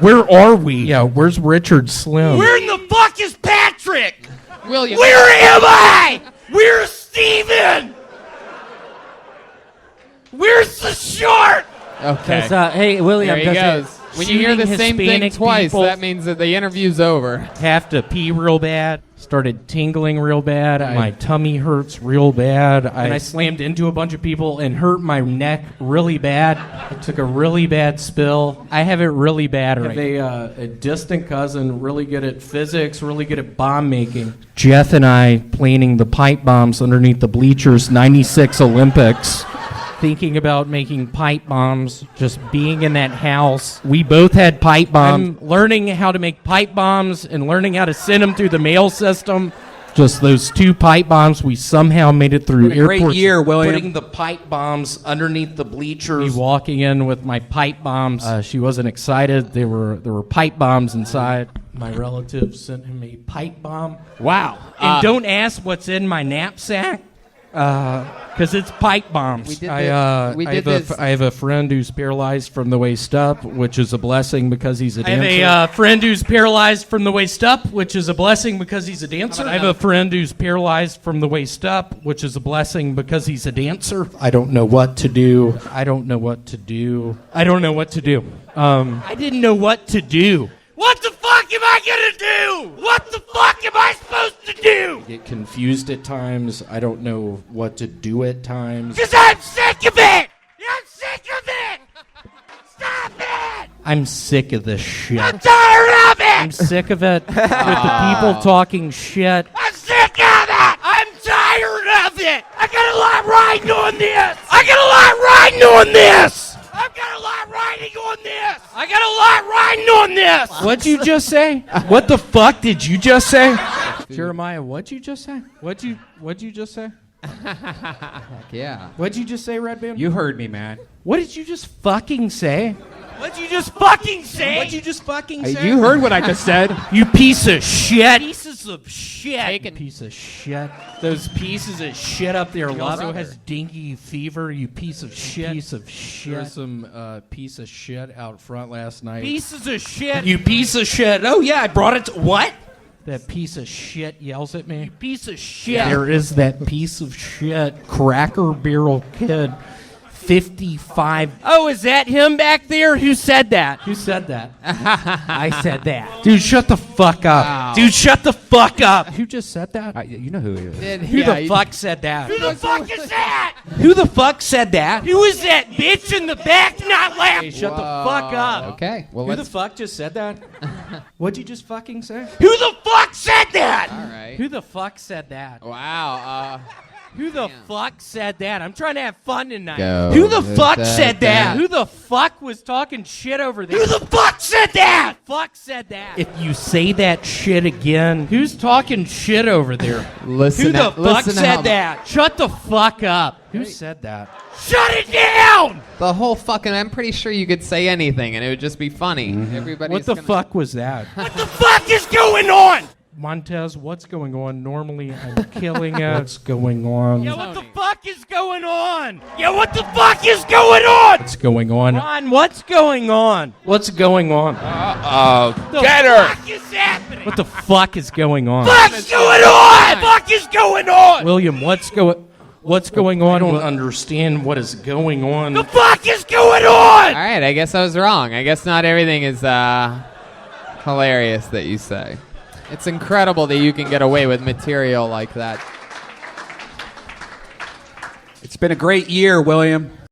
Where are we? Yeah, where's Richard Slim? Where in the fuck is Patrick? William. Where am I? Where's Steven? Where's the short? Okay. Hey, William. There he goes. When you hear the same thing twice, that means that the interview's over. Have to pee real bad. started tingling real bad. My tummy hurts real bad. And I slammed into a bunch of people and hurt my neck really bad. I took a really bad spill. I have it really bad right now. I have a distant cousin, really good at physics, really good at bomb making. Jeff and I planning the pipe bombs underneath the bleachers, 96 Olympics. Thinking about making pipe bombs, just being in that house. We both had pipe bombs. I'm learning how to make pipe bombs and learning how to send them through the mail system. Just those 2 pipe bombs, we somehow made it through airports. Great year, William. Putting the pipe bombs underneath the bleachers. Me walking in with my pipe bombs. She wasn't excited. There were pipe bombs inside. My relative sent him a pipe bomb. Wow. And don't ask what's in my knapsack. Because it's pipe bombs. I have a friend who's paralyzed from the waist up, which is a blessing because he's a dancer. I have a friend who's paralyzed from the waist up, which is a blessing because he's a dancer. I have a friend who's paralyzed from the waist up, which is a blessing because he's a dancer. I don't know what to do. I don't know what to do. I don't know what to do. I didn't know what to do. What the fuck am I gonna do? What the fuck am I supposed to do? I get confused at times. I don't know what to do at times. Because I'm sick of it! I'm sick of it! Stop it! I'm sick of this shit. I'm tired of it! I'm sick of it. With the people talking shit. I'm sick of it! I'm tired of it! I got a lot riding on this! I got a lot riding on this! I've got a lot riding on this! I got a lot riding on this! What'd you just say? What the fuck did you just say? Jeremiah, what'd you just say? What'd you just say? Yeah. What'd you just say, Red Band? You heard me, man. What did you just fucking say? What'd you just fucking say? What'd you just fucking say? You heard what I just said. You piece of shit. Pieces of shit. Piece of shit. Those pieces of shit up there. Also has dengue fever. You piece of shit. Piece of shit. There was some piece of shit out front last night. Pieces of shit. You piece of shit. Oh yeah, I brought it. What? That piece of shit yells at me. Piece of shit. There is that piece of shit. CrackerBarrelKid. 55. Oh, is that him back there? Who said that? Who said that? I said that. Dude, shut the fuck up. Wow. Dude, shut the fuck up. Who just said that? You know who he is. Who the fuck said that? Who the fuck is that? Who the fuck said that? Who is that bitch in the back not laughing? Hey, shut the fuck up. Okay. Well, who the fuck just said that? What'd you just fucking say? Who the fuck said that? All right. Who the fuck said that? Wow. Who the fuck said that? I'm trying to have fun tonight. Who the fuck said that? Who the fuck was talking shit over there? Who the fuck said that? Fuck said that. If you say that shit again, who's talking shit over there? Listen. Who the fuck said that? Shut the fuck up. Who said that? Shut it down! The whole fucking. I'm pretty sure you could say anything and it would just be funny. Everybody's What the fuck was that? What the fuck is going on? Montez, what's going on? Normally, I'm killing it. What's going on? Yeah, what the fuck is going on? Yeah, what the fuck is going on? What's going on? Ron, what's going on? What's going on? Get her! What the fuck is happening? What the fuck is going on? Fuck's going on? Fuck is going on? William, what's going on? I don't understand what is going on. The fuck is going on? All right, I guess I was wrong. I guess not everything is hilarious that you say. It's incredible that you can get away with material like that. It's been a great year, William.